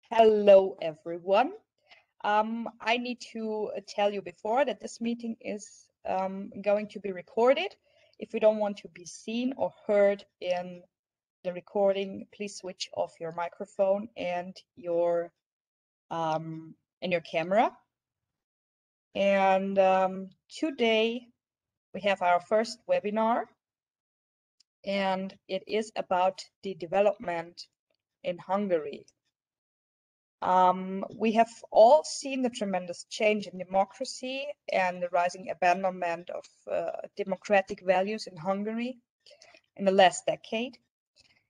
Hello, everyone. I need to tell you before that this meeting is going to be recorded. If you don't want to be seen or heard in the recording, please switch off your microphone and your camera. And today we have our first webinar, and it is about the development in Hungary. We have all seen the tremendous change in democracy and the rising abandonment of democratic values in Hungary in the last decade.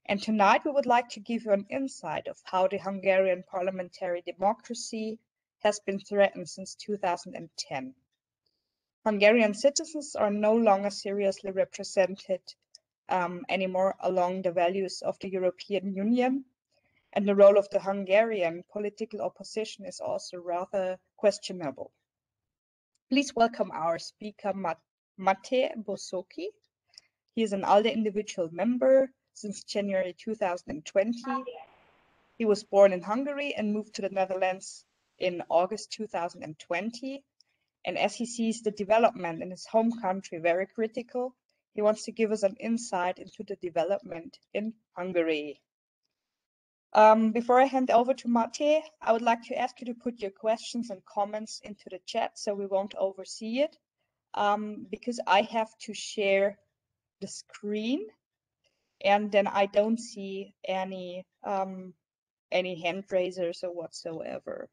And tonight we would like to give you an insight of how the Hungarian parliamentary democracy has been threatened since 2010. Hungarian citizens are no longer seriously represented anymore along the values of the European Union. And the role of the Hungarian political opposition is also rather questionable. Please welcome our speaker, Máté Bozóky. He is an ALDE Individual member since January 2020. He was born in Hungary and moved to the Netherlands in August 2020. And as he sees the development in his home country very critical, he wants to give us an insight into the development in Hungary. Before I hand over to Máté, I would like to ask you to put your questions and comments into the chat so we won't oversee it, because I have to share the screen and then I don't see any hand raisers or whatsoever.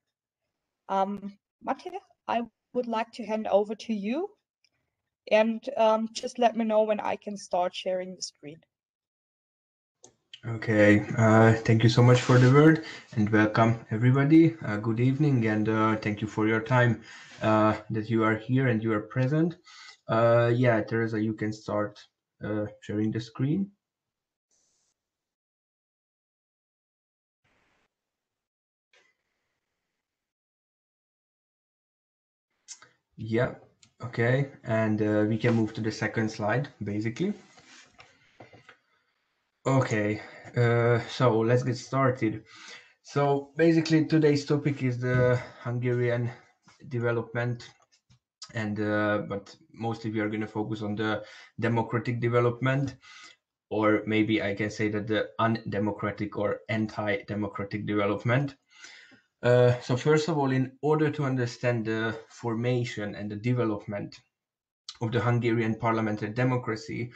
Máté, I would like to hand over to you and just let me know when I can start sharing the screen. Okay, thank you so much for the word and welcome everybody. Good evening and thank you for your time that you are here and you are present. Yeah, Theresa, you can start sharing the screen. Yeah, okay, and we can move to the second slide, basically. Okay, so let's get started. So basically today's topic is the Hungarian development, and but mostly we are going to focus on the democratic development, or maybe I can say that the undemocratic or anti-democratic development. So first of all, in order to understand the formation and the development of the Hungarian parliamentary democracy,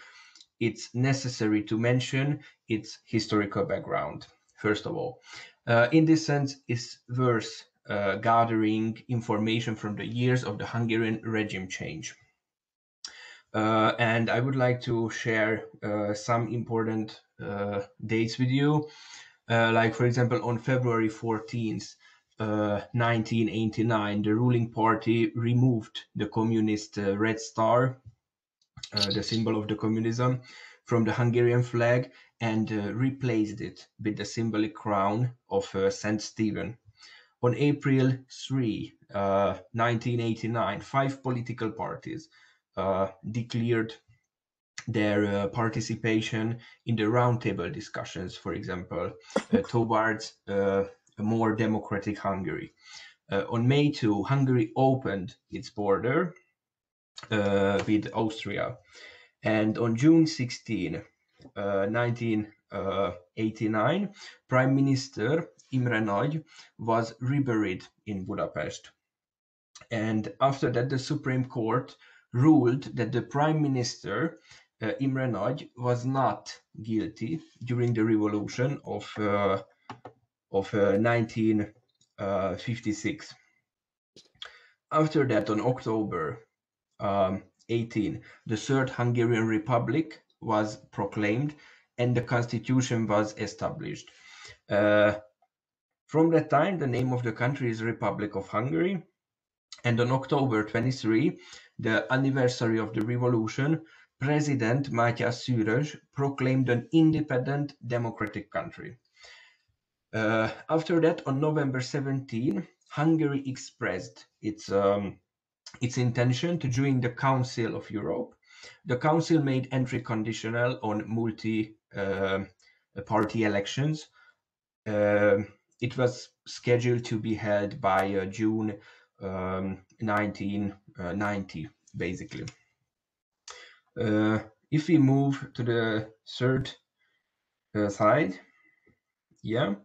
it's necessary to mention its historical background, first of all. In this sense, it's worth gathering information from the years of the Hungarian regime change. And I would like to share some important dates with you. Like, for example, on February 14th, 1989, the ruling party removed the communist Red Star, the symbol of the communism, from the Hungarian flag and replaced it with the symbolic crown of St. Stephen. On April 3, 1989, 5 political parties declared their participation in the roundtable discussions, for example, towards a more democratic Hungary. On May 2, Hungary opened its border with Austria. And on June 16, 1989, Prime Minister Imre Nagy was reburied in Budapest. And after that, the Supreme Court ruled that the Prime Minister Imre Nagy was not guilty during the revolution of 1956. After that, on October 18, the Third Hungarian Republic was proclaimed and the constitution was established. From that time, the name of the country is Republic of Hungary. And on October 23, the anniversary of the revolution, President Máté Bozóky proclaimed an independent democratic country. After that, on November 17, Hungary expressed its intention to join the Council of Europe. The Council made entry conditional on multi-party elections. it was scheduled to be held by June 1990, basically. If we move to the third slide, yeah.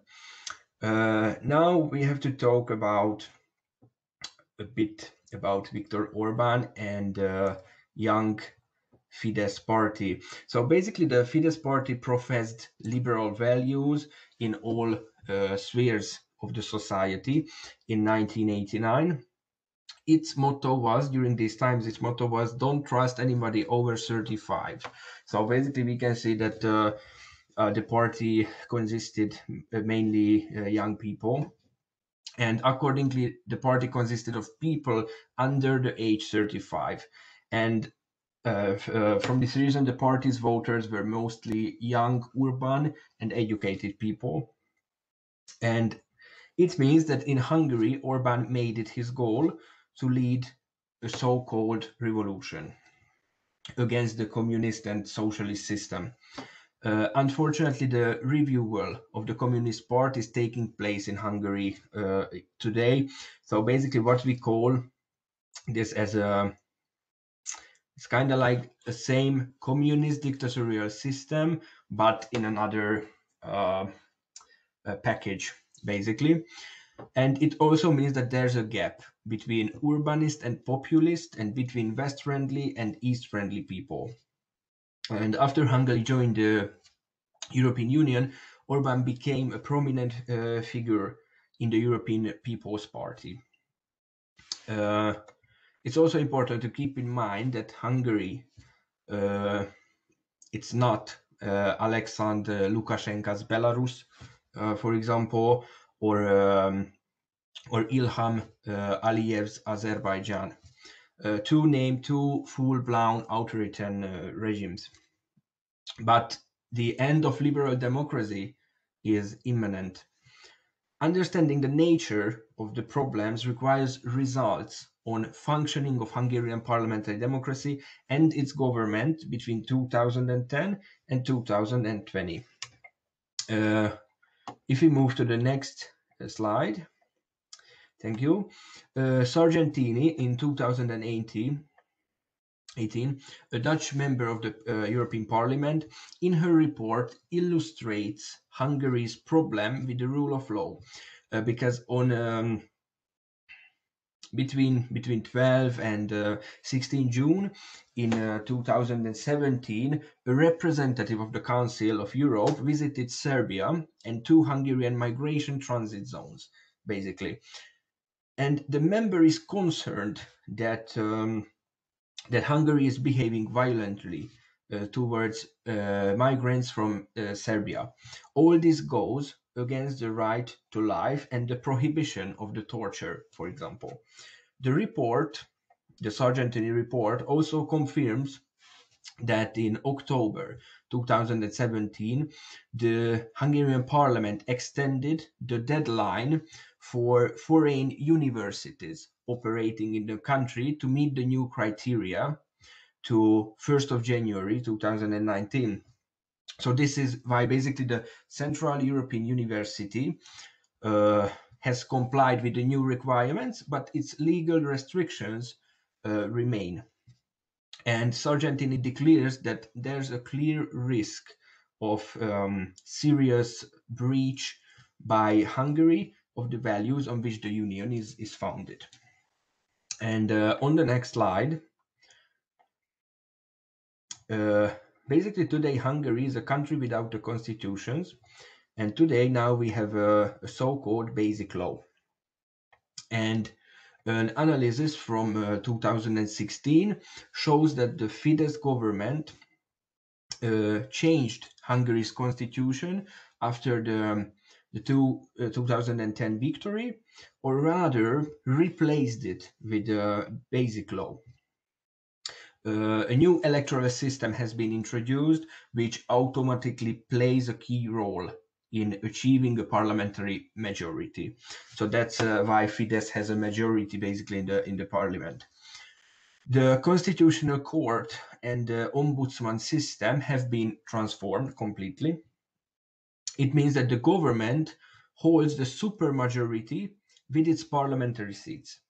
Now we have to talk about a bit about Viktor Orban and young Fidesz party. So basically the Fidesz party professed liberal values in all spheres of the society in 1989. Its motto was, during these times, its motto was, don't trust anybody over 35. So basically we can see that the party consisted mainly young people. And accordingly, the party consisted of people under the age 35. And from this reason, the party's voters were mostly young, urban, and educated people. And it means that in Hungary, Orban made it his goal to lead a so-called revolution against the communist and socialist system. Unfortunately, the revival of the Communist Party is taking place in Hungary today. So basically what we call this as it's kind of like the same communist dictatorial system, but in another package, basically. And it also means that there's a gap between urbanist and populist, and between West-friendly and East-friendly people. And after Hungary joined the European Union, Orban became a prominent figure in the European People's Party. It's also important to keep in mind that Hungary, it's not Alexander Lukashenko's Belarus, for example, or Ilham Aliyev's Azerbaijan, two full-blown authoritarian regimes. But the end of liberal democracy is imminent. Understanding the nature of the problems requires results on functioning of Hungarian parliamentary democracy and its government between 2010 and 2020. If we move to the next slide, thank you. Sargentini in 2018, a Dutch member of the European Parliament, in her report illustrates Hungary's problem with the rule of law, because on between 12 and 16 June in 2017, a representative of the Council of Europe visited Serbia and two Hungarian migration transit zones, basically. And the member is concerned that that Hungary is behaving violently towards migrants from Serbia. All this goes against the right to life and the prohibition of the torture, for example. The report, the Sargentini report, also confirms that in October 2017, the Hungarian parliament extended the deadline for foreign universities operating in the country to meet the new criteria to 1st of January 2019. So this is why basically the Central European University has complied with the new requirements, but its legal restrictions remain. And Sargentini declares that there's a clear risk of serious breach by Hungary of the values on which the Union is founded. And on the next slide, basically today Hungary is a country without the constitutions, and today now we have a so-called basic law. And an analysis from 2016 shows that the Fidesz government changed Hungary's constitution after the 2010 victory, or rather replaced it with a basic law. A new electoral system has been introduced, which automatically plays a key role in achieving a parliamentary majority. So that's why Fidesz has a majority basically in the parliament. The constitutional court and the ombudsman system have been transformed completely. It means that the government holds the supermajority with its parliamentary seats.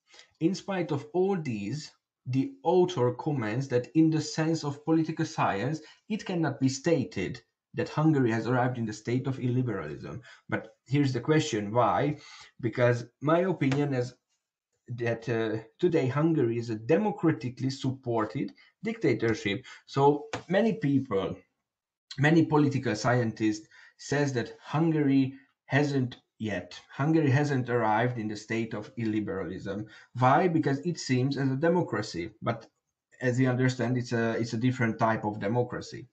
In spite of all these, the author comments that in the sense of political science, it cannot be stated that Hungary has arrived in the state of illiberalism. But here's the question, why? Because my opinion is that today Hungary is a democratically supported dictatorship. So many people, many political scientists says that Hungary hasn't arrived in the state of illiberalism. Why? Because it seems as a democracy, but as you understand, it's a different type of democracy.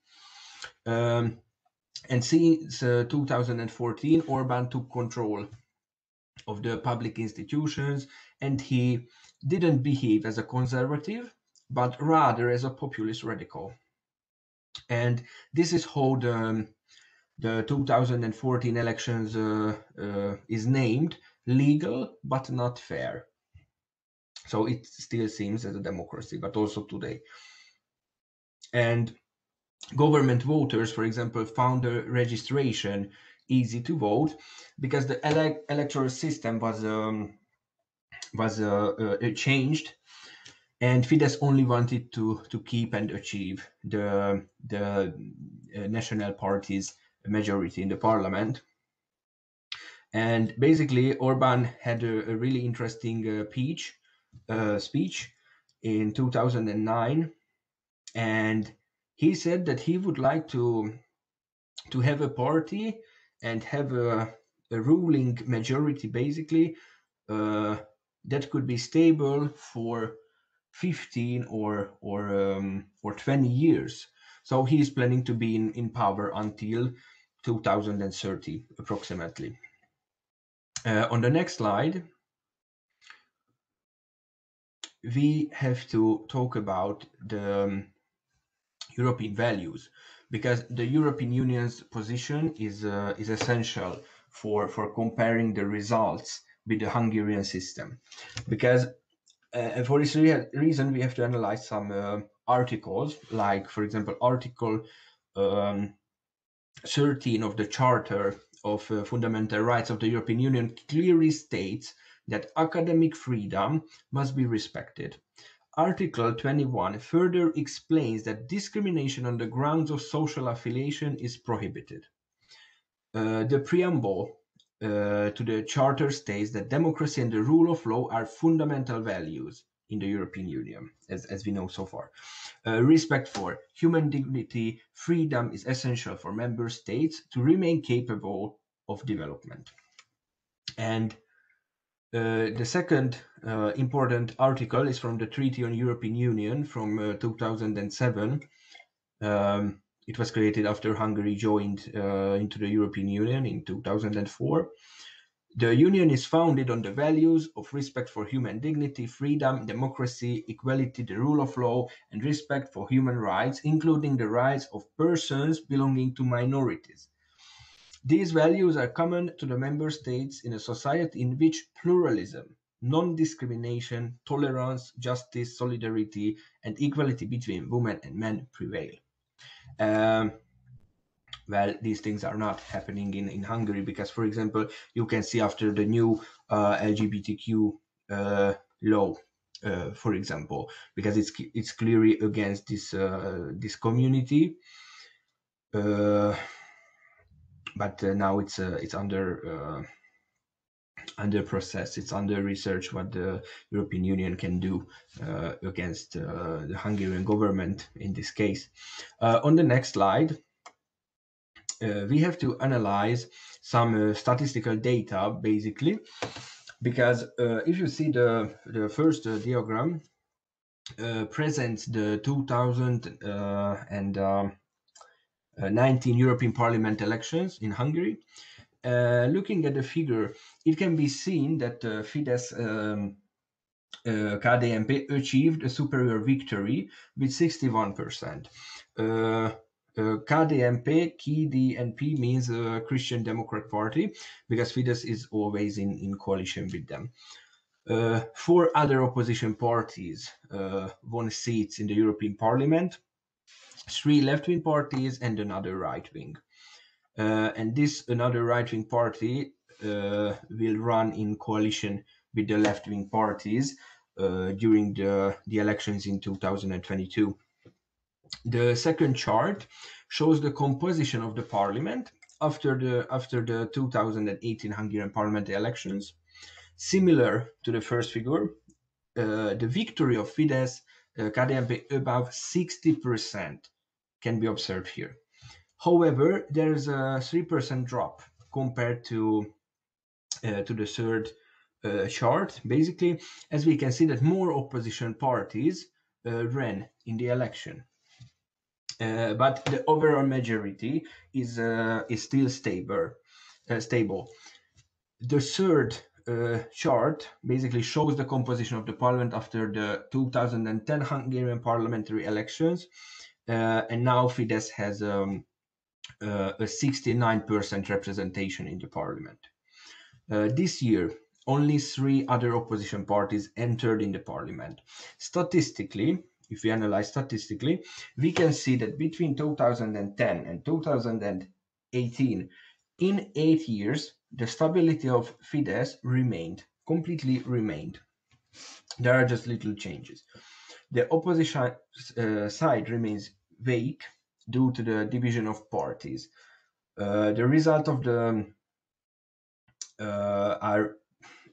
And since 2014, Orban took control of the public institutions, and he didn't behave as a conservative, but rather as a populist radical. And this is how the 2014 elections is named legal but not fair. So it still seems as a democracy, but also today. And government voters, for example, found the registration easy to vote because the electoral system was changed, and Fidesz only wanted to keep and achieve the national party's majority in the parliament. And basically, Orban had a really interesting speech in 2009, and he said that he would like to have a party and have a ruling majority, basically, that could be stable for 15 or 20 years. So he is planning to be in power until 2030, approximately. On the next slide, we have to talk about the European values, because the European Union's position is essential for comparing the results with the Hungarian system. Because for this reason, we have to analyze some articles, like, for example, Article 13 of the Charter of Fundamental Rights of the European Union clearly states that academic freedom must be respected. Article 21 further explains that discrimination on the grounds of social affiliation is prohibited. The preamble to the Charter states that democracy and the rule of law are fundamental values in the European Union, as we know so far. Respect for human dignity, freedom is essential for member states to remain capable of development. And the second important article is from the Treaty on European Union from 2007. It was created after Hungary joined into the European Union in 2004. The Union is founded on the values of respect for human dignity, freedom, democracy, equality, the rule of law, and respect for human rights, including the rights of persons belonging to minorities. These values are common to the member states in a society in which pluralism, non-discrimination, tolerance, justice, solidarity, and equality between women and men prevail. Well, these things are not happening in Hungary because, for example, you can see after the new LGBTQ law, for example, because it's clearly against this community. But now it's under process. It's under research what the European Union can do against the Hungarian government in this case. On the next slide, we have to analyze some statistical data, basically, because if you see the first diagram presents the 2019 European Parliament elections in Hungary. Looking at the figure, it can be seen that Fidesz KDNP achieved a superior victory with 61%. KDNP means Christian Democrat Party, because Fidesz is always in coalition with them. 4 other opposition parties won seats in the European Parliament, 3 left-wing parties and another right-wing. And this another right-wing party will run in coalition with the left-wing parties during the elections in 2022. The second chart shows the composition of the parliament after the 2018 Hungarian parliamentary elections. Similar to the first figure, the victory of Fidesz KDNP above 60% can be observed here. However, there is a 3% drop compared to the third chart, basically, as we can see that more opposition parties ran in the election. But the overall majority is still stable. The third chart basically shows the composition of the parliament after the 2010 Hungarian parliamentary elections, and now Fidesz has a 69% representation in the parliament. This year, only 3 other opposition parties entered in the parliament. Statistically, if we analyze statistically, we can see that between 2010 and 2018, in 8 years, the stability of Fidesz completely remained. There are just little changes. The opposition side remains weak due to the division of parties. The result of the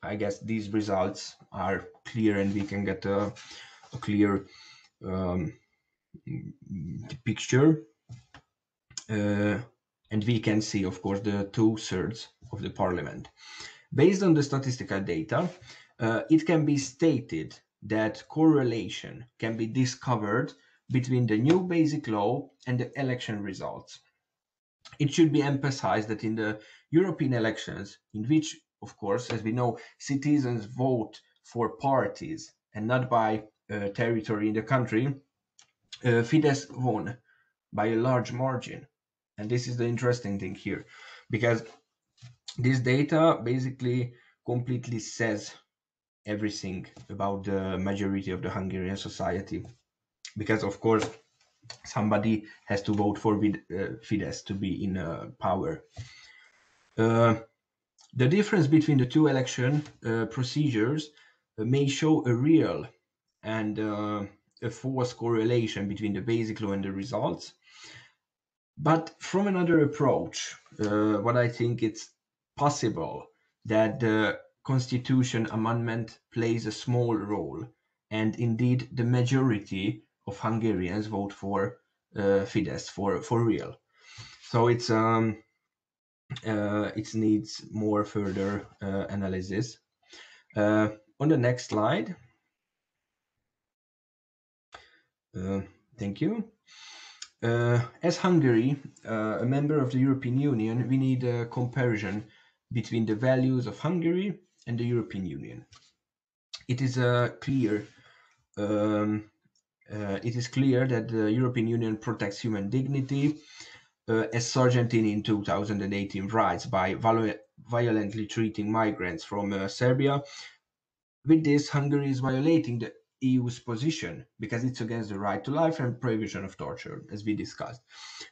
I guess these results are clear, and we can get a clear picture. And we can see, of course, the 2/3 of the parliament. Based on the statistical data, it can be stated that correlation can be discovered between the new basic law and the election results. It should be emphasized that in the European elections, in which, of course, as we know, citizens vote for parties and not by territory in the country, Fidesz won by a large margin. And this is the interesting thing here, because this data basically completely says everything about the majority of the Hungarian society, because, of course, somebody has to vote for Fidesz to be in power. The difference between the 2 election procedures may show a real and a false correlation between the basic law and the results. But from another approach, what I think it's possible that the constitution amendment plays a small role, and indeed the majority of Hungarians vote for Fidesz for real. So it needs more further analysis. On the next slide. Thank you. As Hungary, a member of the European Union, we need a comparison between the values of Hungary and the European Union. It is clear that the European Union protects human dignity, as Sargentini in 2018 writes, by violently treating migrants from Serbia. With this, Hungary is violating the EU's position because it's against the right to life and prohibition of torture, as we discussed.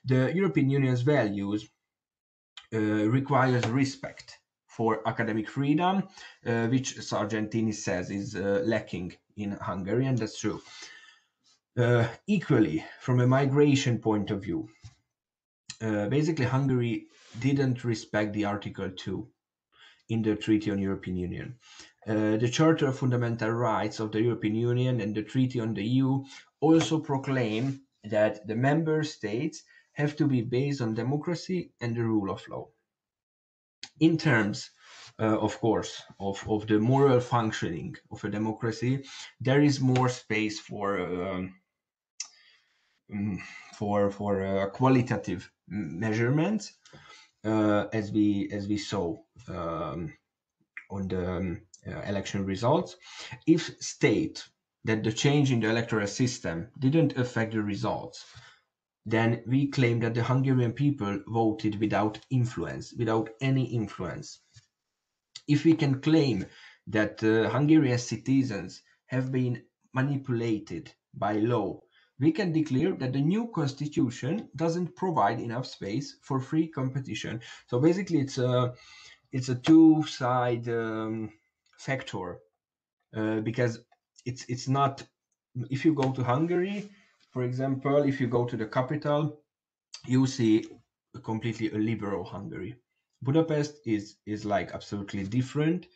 The European Union's values requires respect for academic freedom, which Sargentini says is lacking in Hungary, and that's true. Equally, from a migration point of view, basically Hungary didn't respect the Article 2 in the Treaty on European Union. The Charter of Fundamental Rights of the European Union and the Treaty on the EU also proclaim that the member states have to be based on democracy and the rule of law. In terms, of course, of the moral functioning of a democracy, there is more space for qualitative measurements, as we saw on the election results. If state that the change in the electoral system didn't affect the results, then we claim that the Hungarian people voted without any influence. If we can claim that Hungarian citizens have been manipulated by law, we can declare that the new constitution doesn't provide enough space for free competition. So basically it's it's a two-side factor, because it's not. If you go to Hungary, for example, if you go to the capital, you see a completely a liberal Hungary. Budapest is like absolutely different,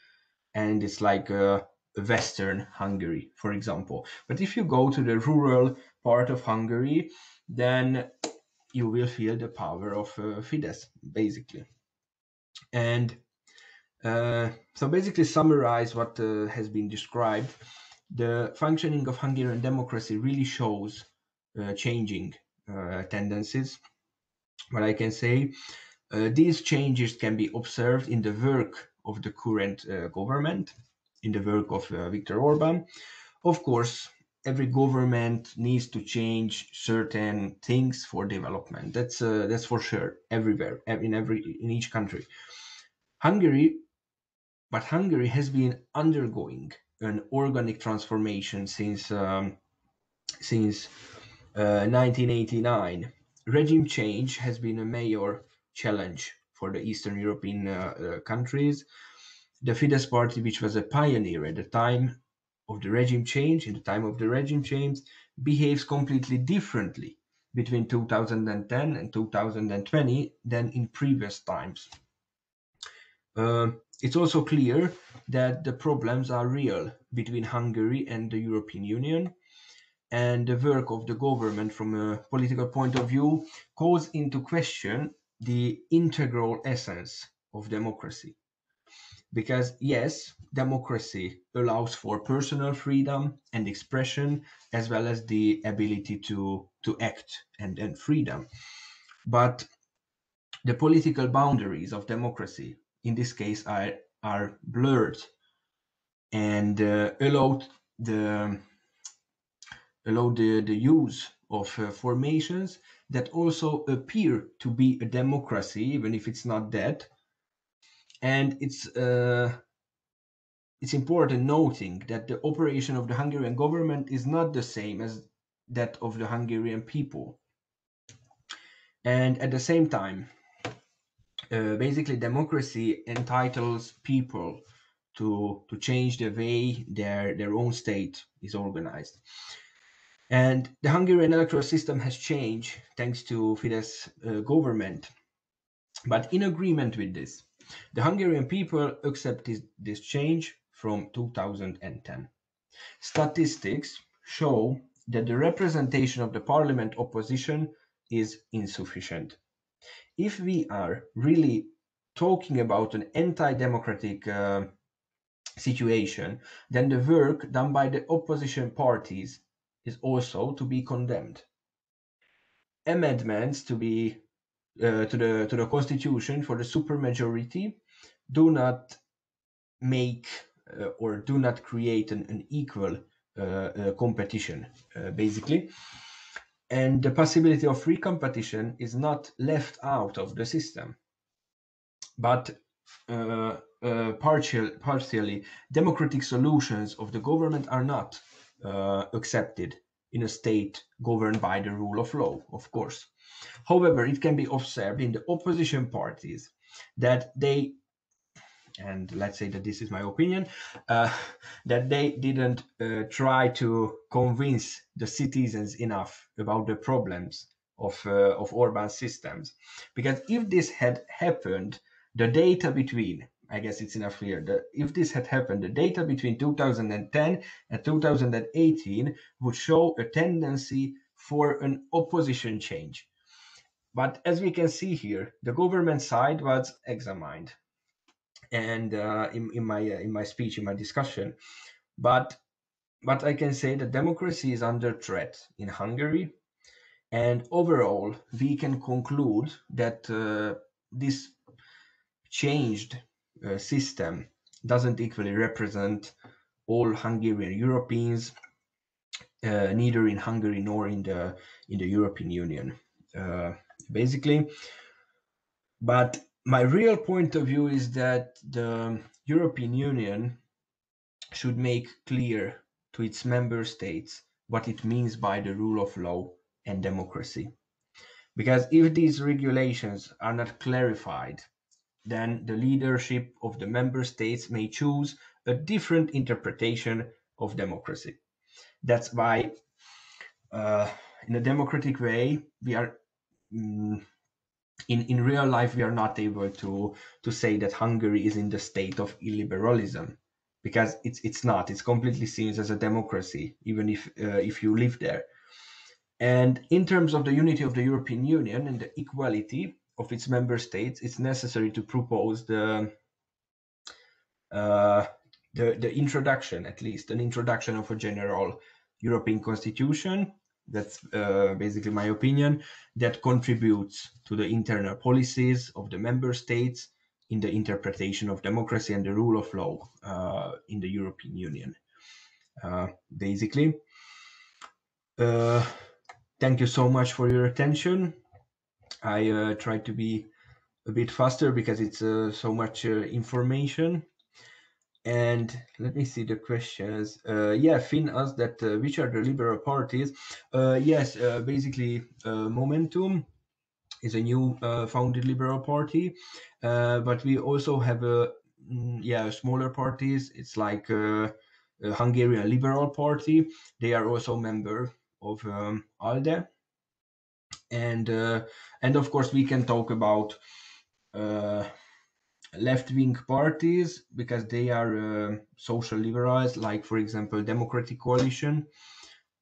and it's like a Western Hungary, for example. But if you go to the rural part of Hungary, then you will feel the power of Fidesz, basically. And so basically summarize what has been described. The functioning of Hungarian democracy really shows changing tendencies. What I can say, these changes can be observed in the work of the current government, in the work of Viktor Orban. Of course, every government needs to change certain things for development. That's for sure, everywhere, in each country. Hungary has been undergoing an organic transformation since 1989. Regime change has been a major challenge for the Eastern European countries. The Fidesz party, which was a pioneer at the time of the regime change, behaves completely differently between 2010 and 2020 than in previous times. It's also clear that the problems are real between Hungary and the European Union, and the work of the government from a political point of view calls into question the integral essence of democracy. Because yes, democracy allows for personal freedom and expression, as well as the ability to act and freedom. But the political boundaries of democracy, in this case, are blurred and allow the use of formations that also appear to be a democracy, even if it's not that. And it's important noting that the operation of the Hungarian government is not the same as that of the Hungarian people. And at the same time, basically democracy entitles people to change the way their own state is organized. And the Hungarian electoral system has changed thanks to Fidesz government. But in agreement with this, the Hungarian people accept this change from 2010. Statistics show that the representation of the parliament opposition is insufficient. If we are really talking about an anti-democratic situation, then the work done by the opposition parties is also to be condemned. Amendments to the constitution for the supermajority do not make or do not create an equal competition, basically. And the possibility of free competition is not left out of the system, but partially democratic solutions of the government are not accepted in a state governed by the rule of law, of course. However, it can be observed in the opposition parties that they, and let's say that this is my opinion, that they didn't try to convince the citizens enough about the problems of Orban's systems. Because if this had happened, the data between, I guess it's enough here, if this had happened, the data between 2010 and 2018 would show a tendency for an opposition change. But as we can see here, the government side was examined, and in my speech, in my discussion, but I can say that democracy is under threat in Hungary, and overall we can conclude that this changed system doesn't equally represent all Hungarian Europeans, neither in Hungary nor in the European Union, basically. But my real point of view is that the European Union should make clear to its member states what it means by the rule of law and democracy. Because if these regulations are not clarified then the leadership of the member states may choose a different interpretation of democracy. That's why in a democratic way, we are in real life, we are not able to say that Hungary is in the state of illiberalism, because it's not. It's completely seen as a democracy, even if you live there. And in terms of the unity of the European Union and the equality of its member states, it's necessary to propose the introduction, at least an introduction of a general European constitution. That's basically my opinion, that contributes to the internal policies of the member states in the interpretation of democracy and the rule of law in the European Union. Basically, thank you so much for your attention. I tried to be a bit faster because it's so much information. And let me see the questions. Yeah, Finn asked that which are the liberal parties? Yes, basically Momentum is a new founded liberal party, but we also have smaller parties. It's like a Hungarian Liberal Party. They are also a member of ALDE, and of course we can talk about left-wing parties, because they are social liberals, like for example Democratic Coalition,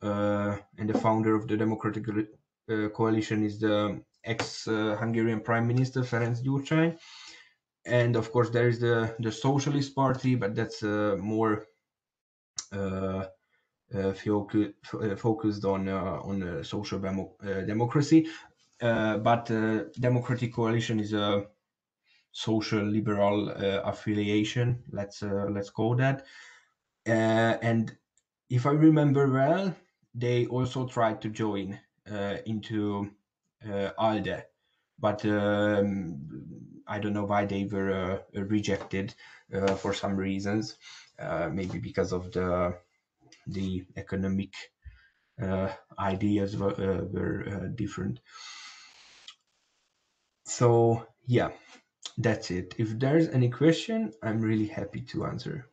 and the founder of the Democratic Coalition is the ex-Hungarian Prime Minister Ferenc Gyurcsány. And of course there is the Socialist Party, but that's more focused on social democracy. But Democratic Coalition is a social liberal affiliation, let's call that. And if I remember well, they also tried to join into ALDE, but I don't know why they were rejected for some reasons. Maybe because of the economic ideas were different. So yeah, that's it. If there's any question, I'm really happy to answer.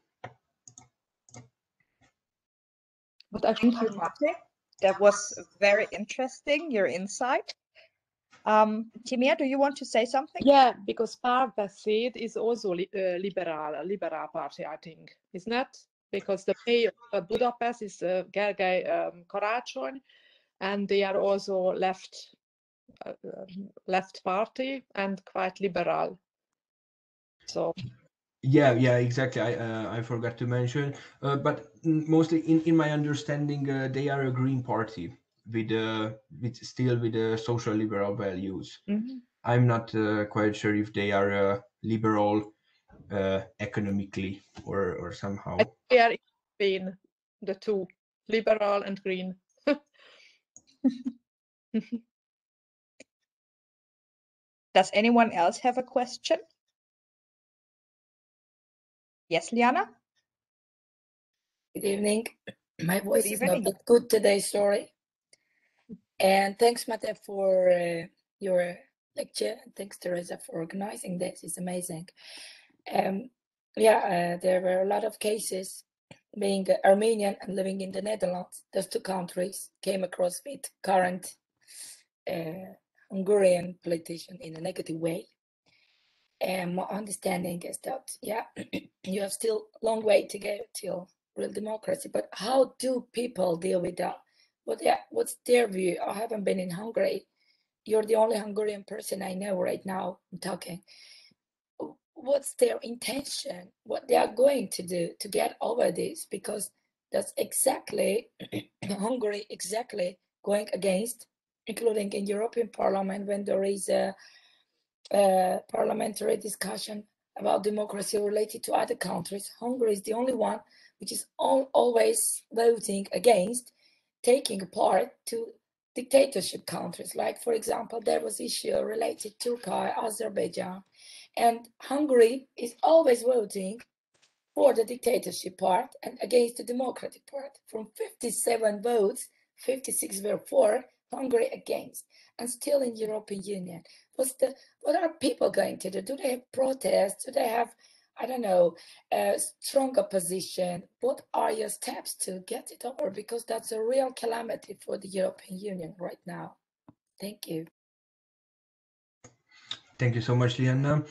But thank you, Máté. That was very interesting, your insight. Timea, do you want to say something? Yeah, because Párbeszéd is also liberal party, I think, isn't it? Because the mayor of Budapest is Gergely Karácsony, and they are also left party and quite liberal. So yeah, exactly. I forgot to mention, but mostly in my understanding, they are a green party with social liberal values. mm-hmm. I'm not quite sure if they are liberal economically or somehow. They are in between the two, liberal and green. Does anyone else have a question? Yes, Liana? Good evening. My voice is evening. not that good today, sorry. And thanks, Máté, for your lecture. And thanks, Theresa, for organizing this. It's amazing. There were a lot of cases. Being Armenian and living in the Netherlands, those two countries came across with current Hungarian politician in a negative way. And my understanding is that, you have still a long way to go till real democracy. But how do people deal with that? What's their view? I haven't been in Hungary. You're the only Hungarian person I know right now I'm talking. What's their intention? What they are going to do to get over this? Because that's exactly Hungary exactly going against, including in European Parliament when there is a parliamentary discussion about democracy related to other countries. Hungary is the only one which is always voting against taking part to dictatorship countries. Like, for example, there was issue related to Turkey, Azerbaijan, and Hungary is always voting for the dictatorship part and against the democratic part. From 57 votes, 56 were for, Hungary against, and still in European Union. what are people going to do? Do they have protests? Do they have, I don't know, a strong opposition? What are your steps to get it over? Because that's a real calamity for the European Union right now. Thank you. Thank you so much, Liana.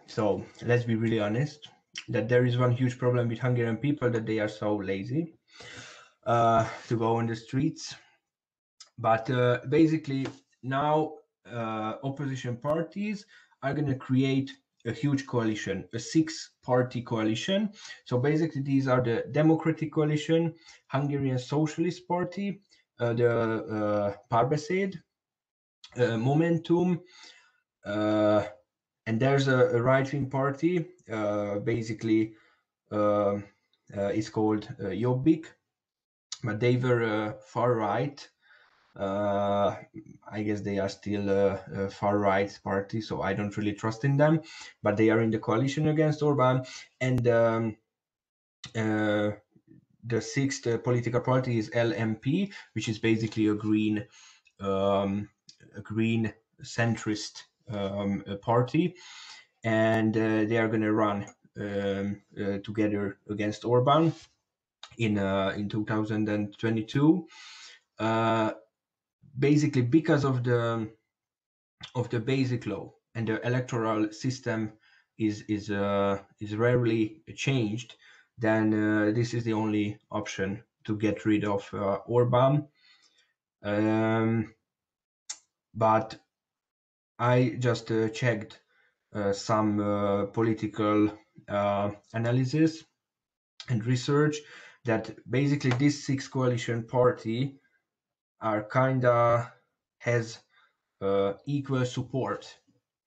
So let's be really honest that there is one huge problem with Hungarian people, that they are so lazy to go on the streets. But basically now opposition parties are going to create a huge coalition, a 6-party coalition. So basically these are the Democratic Coalition, Hungarian Socialist Party, the Párbeszéd, Momentum, and there's a right-wing party, basically it's called Jobbik, but they were far right. I guess they are still a far right party, so I don't really trust in them, but they are in the coalition against Orban. And the 6th political party is LMP, which is basically a green centrist party, and they are going to run together against Orban in 2022. Basically, because of the basic law and the electoral system is rarely changed, then this is the only option to get rid of Orban. But I just checked some political analysis and research that basically this 6 coalition party are kinda has equal support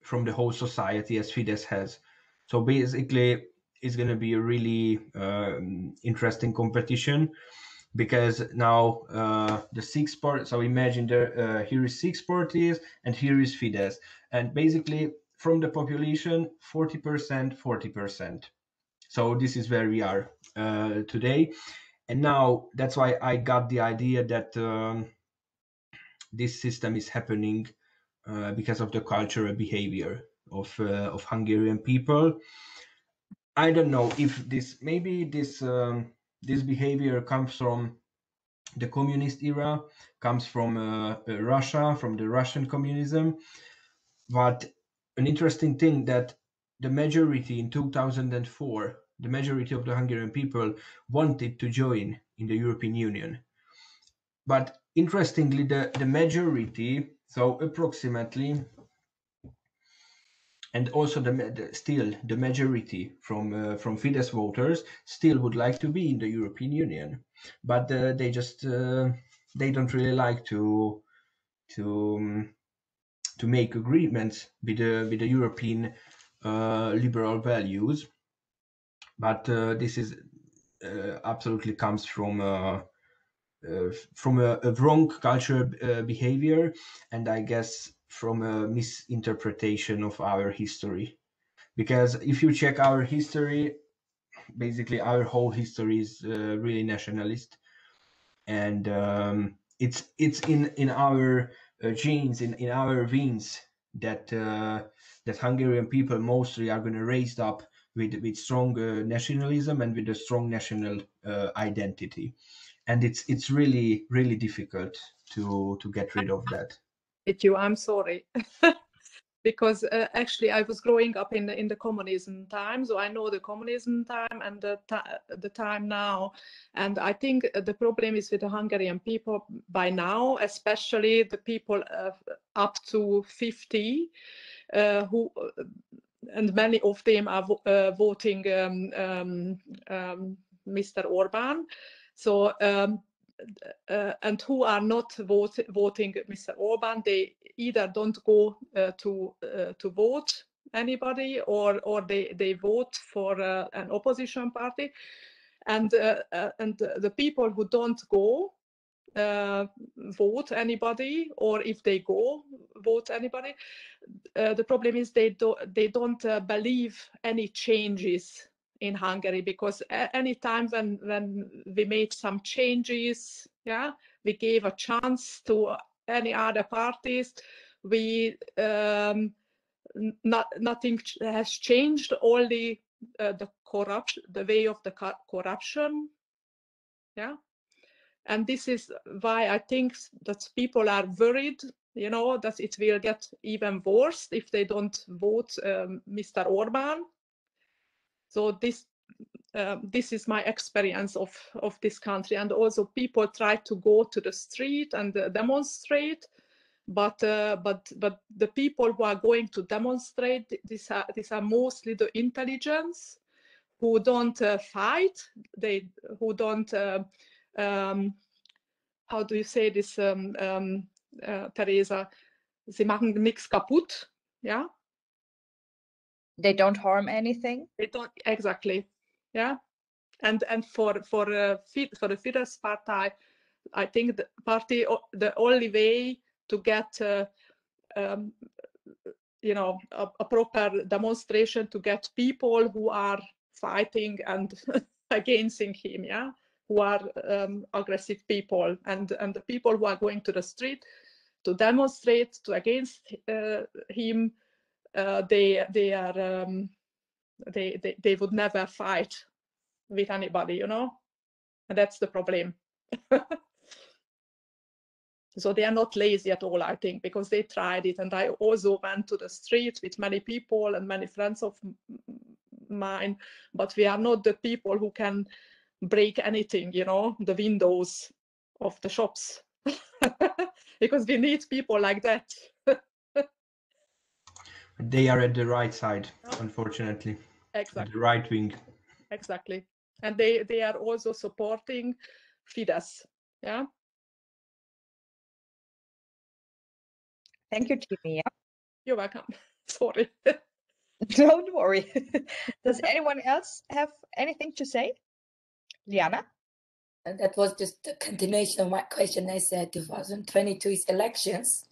from the whole society as Fidesz has. So basically it's going to be a really interesting competition, because now the 6 parties, so imagine there here is 6 parties and here is Fidesz, and basically from the population 40%. So this is where we are today. And now that's why I got the idea that this system is happening because of the cultural behavior of Hungarian people. I don't know if this behavior comes from the communist era, comes from Russia, from the Russian communism. But an interesting thing that the majority in 2004, the majority of the Hungarian people wanted to join in the European Union. But interestingly, the majority, so approximately, and also still the majority from Fidesz voters still would like to be in the European Union, but they just they don't really like to make agreements with the European liberal values. But this is absolutely comes from a wrong cultural behavior, and I guess from a misinterpretation of our history. Because if you check our history, basically our whole history is really nationalist, and it's in our genes, in our veins, that Hungarian people mostly are going to raise up with strong nationalism and with a strong national identity, and it's really difficult to get rid of that. I'm sorry. Because actually I was growing up in the communism time, so I know the communism time and the time now. And I think the problem is with the Hungarian people by now, especially the people up to 50, who and many of them are voting Mr. Orban. So and who are not voting Mr. Orban, they either don't go to vote anybody, or they vote for an opposition party, and the people who don't go vote anybody, or if they go vote anybody, the problem is they don't believe any changes in Hungary, because any time when we made some changes, yeah, we gave a chance to any other parties, we nothing has changed. Only the corruption, the way of the corruption, yeah. And this is why I think that people are worried, you know, that it will get even worse if they don't vote Mr. Orban. So this is my experience of this country. And also people try to go to the street and demonstrate, but the people who are going to demonstrate, these are mostly the intelligence who don't fight, who don't how do you say this, Theresa? Sie machen nichts kaputt, yeah. They don't harm anything. They don't, exactly, yeah. And for the Fidesz party, I think the only way to get you know, a proper demonstration, to get people who are fighting and against him, yeah, who are aggressive people, and the people who are going to the street to demonstrate against him, they would never fight with anybody, you know, and that's the problem. So they are not lazy at all, I think, because they tried it. And I also went to the street with many people and many friends of mine, but we are not the people who can break anything, you know, the windows of the shops, because we need people like that. They are at the right side, unfortunately. Exactly. The right wing. Exactly. And they are also supporting Fidesz, yeah. Thank you, Timmy. You're welcome. Sorry. Don't worry. Does anyone else have anything to say? Liana? And that was just a continuation of my question. I said 2022 elections.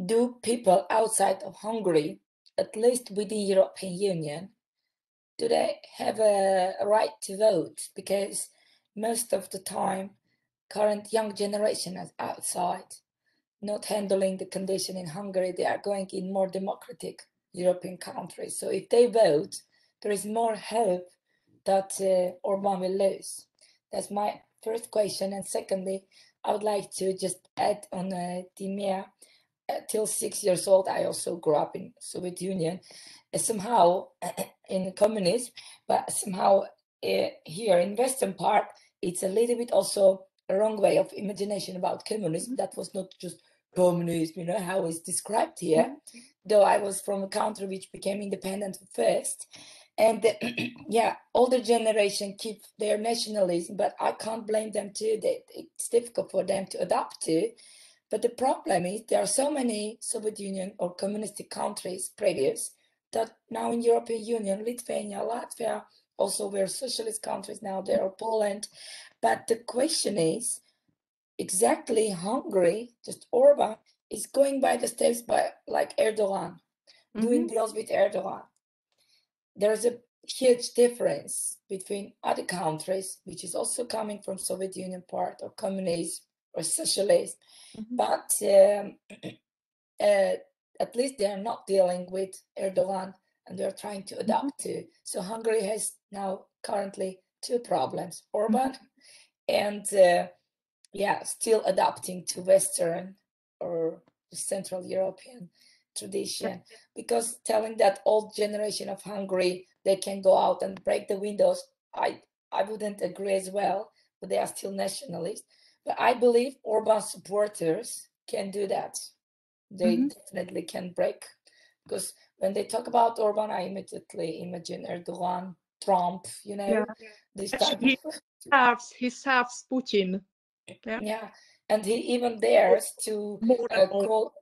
Do people outside of Hungary, at least within European Union, do they have a right to vote? Because most of the time, current young generation is outside, not handling the condition in Hungary. They are going in more democratic European countries. So if they vote, there is more hope that Orban will lose. That's my first question. And secondly, I would like to just add on Timea. Till 6 years old, I also grew up in Soviet Union, somehow in communism, but somehow here in Western part, it's a little bit also a wrong way of imagination about communism. That was not just communism, you know, how it's described here, though I was from a country which became independent first. And yeah, older generation keep their nationalism, but I can't blame them too. It's difficult for them to adapt to. But the problem is there are so many Soviet Union or communistic countries previous that now in European Union, Lithuania, Latvia, also we're socialist countries now, there are Poland. But the question is, exactly Hungary, just Orban, is going by the steps by like Erdogan, doing deals with Erdogan. There's a huge difference between other countries, which is also coming from Soviet Union part or communism or socialist. But at least they are not dealing with Erdogan and they're trying to adapt to. So Hungary has now currently two problems, Orban and still adapting to Western or Central European tradition, because telling that old generation of Hungary, they can go out and break the windows, I wouldn't agree as well, but they are still nationalists. But I believe Orban supporters can do that. They definitely can break, because when they talk about Orban, I immediately imagine Erdogan, Trump, you know, this type of... He serves Putin. Yeah, and he even dares to call...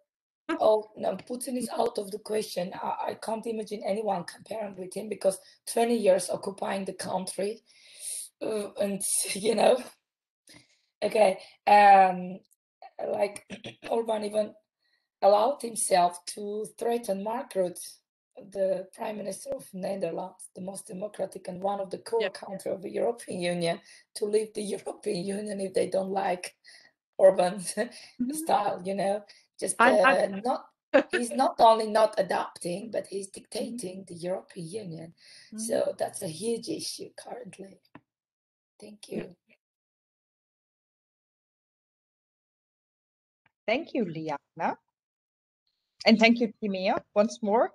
Oh, no, Putin is out of the question. I can't imagine anyone comparing with him, because 20 years occupying the country, and, you know, okay, like Orban even allowed himself to threaten Mark Rutte, the Prime Minister of Netherlands, the most democratic and one of the core countries of the European Union, to leave the European Union if they don't like Orban's style, you know, just not. He's not only not adopting, but he's dictating the European Union. So that's a huge issue currently. Thank you. Thank you, Liana. And thank you, Timea, once more.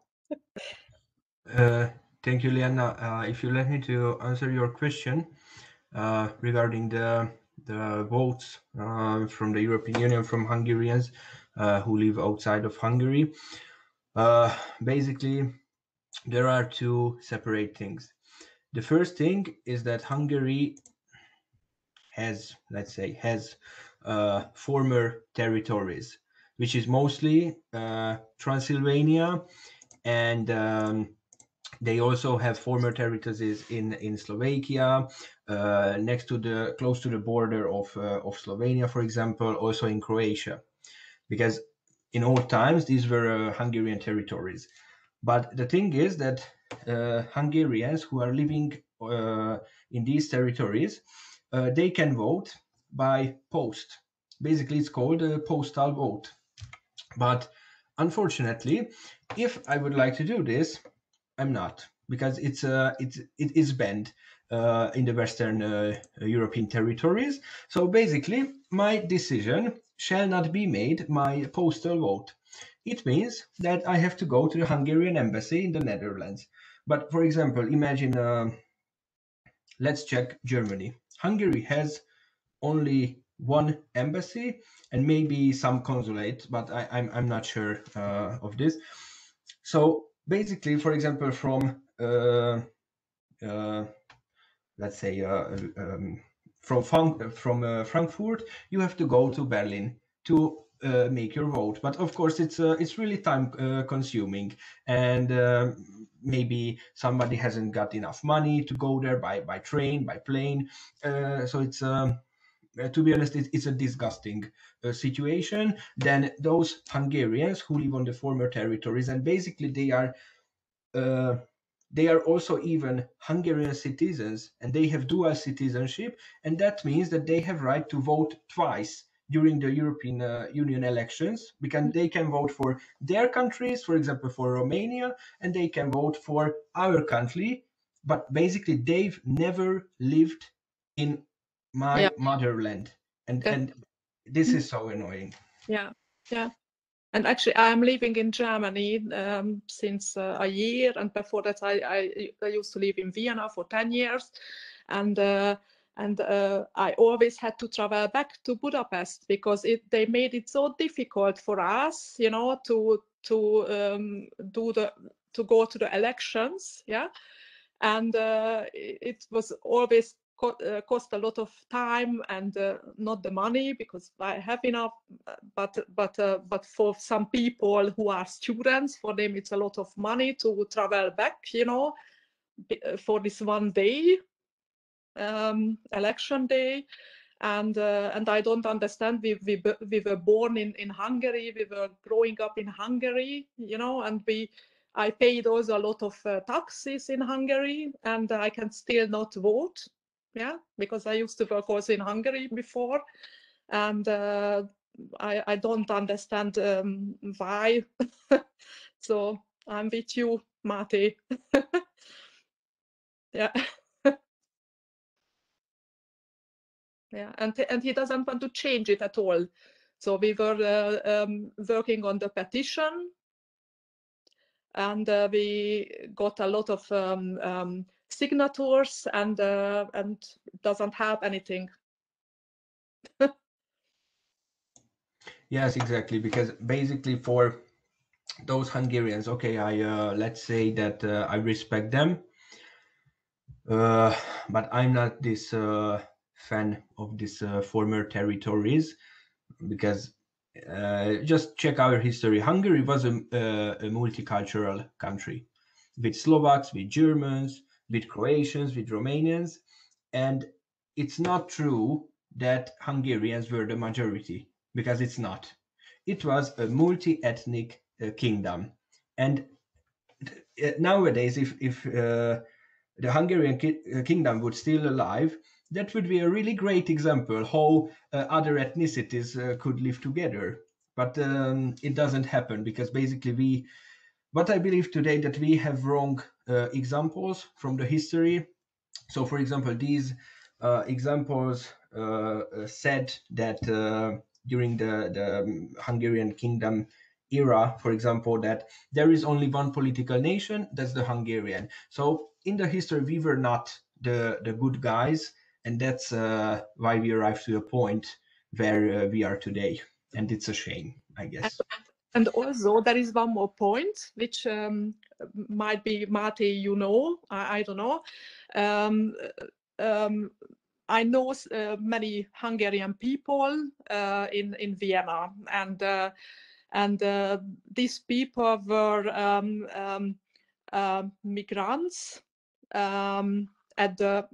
Thank you, Liana. If you let me to answer your question regarding the votes from the European Union from Hungarians who live outside of Hungary. Basically, there are two separate things. The first thing is that Hungary has, let's say, former territories, which is mostly Transylvania, and they also have former territories in Slovakia, close to the border of Slovenia, for example, also in Croatia, because in old times these were Hungarian territories. But the thing is that Hungarians who are living in these territories, they can vote by post. Basically, it's called a postal vote. But unfortunately, if I would like to do this, I'm not, because it is banned in the Western European territories. So basically, my decision shall not be made by postal vote. It means that I have to go to the Hungarian embassy in the Netherlands. But for example, imagine, let's check Germany. Hungary has only one embassy and maybe some consulate, but I'm not sure of this. So basically, for example, from let's say from Frankfurt, you have to go to Berlin to make your vote. But of course, it's really time consuming, and maybe somebody hasn't got enough money to go there by train, by plane. So it's to be honest, it's a disgusting situation. Then those Hungarians who live on the former territories, and basically they are also even Hungarian citizens, and they have dual citizenship, and that means that they have right to vote twice during the European Union elections, because they can vote for their countries, for example, for Romania, and they can vote for our country, but basically they've never lived in my motherland, and this is so annoying. Yeah. And actually, I'm living in Germany since a year, and before that, I used to live in Vienna for 10 years, and I always had to travel back to Budapest because they made it so difficult for us, you know, to go to the elections, and it was always cost a lot of time and not the money, because I have enough, but for some people who are students, for them it's a lot of money to travel back, you know, for this one day, election day. And I don't understand. We were born in Hungary, we were growing up in Hungary, you know, and I paid also a lot of taxes in Hungary, and I can still not vote, because I used to work also in Hungary before, and I don't understand why. So I'm with you, Máté. Yeah. Yeah, and he doesn't want to change it at all. So we were working on the petition, and we got a lot of signatures, and doesn't help anything. Yes, exactly, because basically for those Hungarians, okay, I let's say that I respect them, but I'm not this fan of this former territories, because just check our history. Hungary was a multicultural country, with Slovaks, with Germans, with Croatians, with Romanians, and it's not true that Hungarians were the majority, because it's not. It was a multi-ethnic kingdom, and nowadays, if the Hungarian kingdom would still alive, that would be a really great example how other ethnicities could live together. But it doesn't happen, because basically what I believe today, that we have wrong examples from the history. So, for example, these examples said that during the Hungarian kingdom era, for example, that there is only one political nation, that's the Hungarian. So in the history, we were not the good guys, and that's why we arrived to a point where we are today. And it's a shame, I guess. And also there is one more point, which might be, Máté, you know, I don't know. I know many Hungarian people in Vienna, and these people were migrants after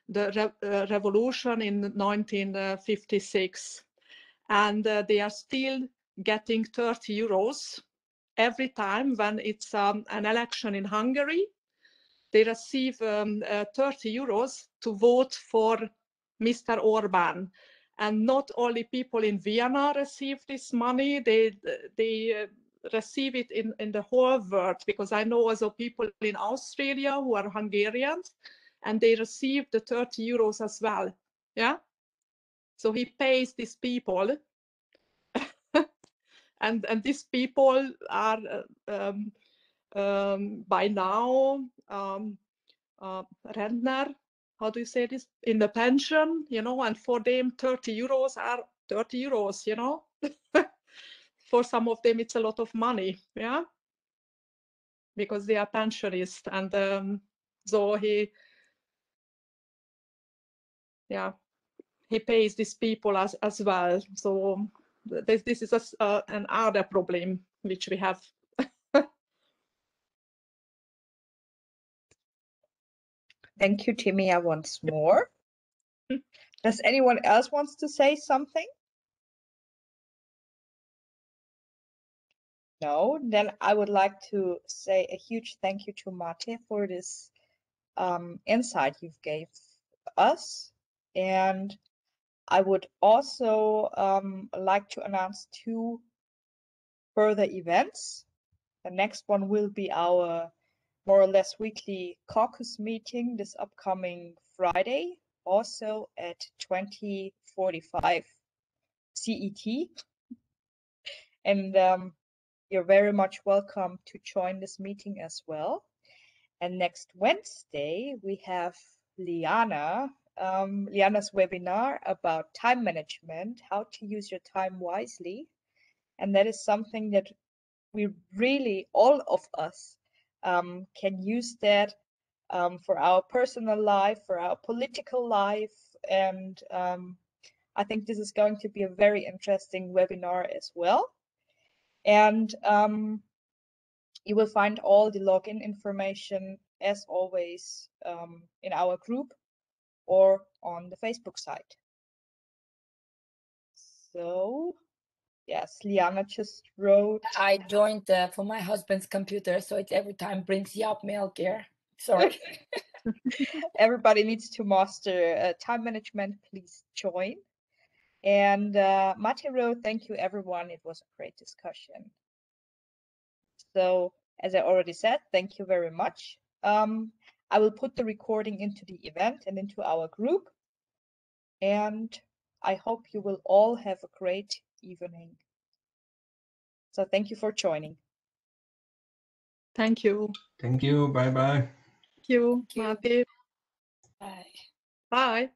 the revolution in 1956, and they are still getting 30 euros every time when it's an election in Hungary. They receive 30 euros to vote for Mr. Orban. And not only people in Vienna receive this money, they receive it in the whole world, because I know also people in Australia who are Hungarians, and they receive the 30 euros as well. Yeah. So he pays these people. And these people are by now rentner, how do you say this, in the pension, you know, and for them 30 euros are 30 euros, you know. For some of them it's a lot of money, yeah, because they are pensionists. And so he pays these people as well. So this is another problem which we have. Thank you, Timia, once more. Does anyone else wants to say something? No, then I would like to say a huge thank you to Máté for this insight you've gave us. And I would also like to announce 2 further events. The next one will be our more or less weekly caucus meeting this upcoming Friday, also at 20:45 CET. And you're very much welcome to join this meeting as well. And next Wednesday, we have Liana's webinar about time management, how to use your time wisely. And that is something that we really, all of us, can use that for our personal life, for our political life. And I think this is going to be a very interesting webinar as well. And you will find all the login information, as always, in our group or on the Facebook site. So, yes, Liana just wrote. I joined for my husband's computer, so it every time brings you up milk here. Sorry. Everybody needs to master time management. Please join. And Máté wrote, thank you, everyone. It was a great discussion. So, as I already said, thank you very much. I will put the recording into the event and into our group. And I hope you will all have a great evening. So thank you for joining. Thank you. Thank you. Bye-bye. Thank you, Máté. Bye. Bye.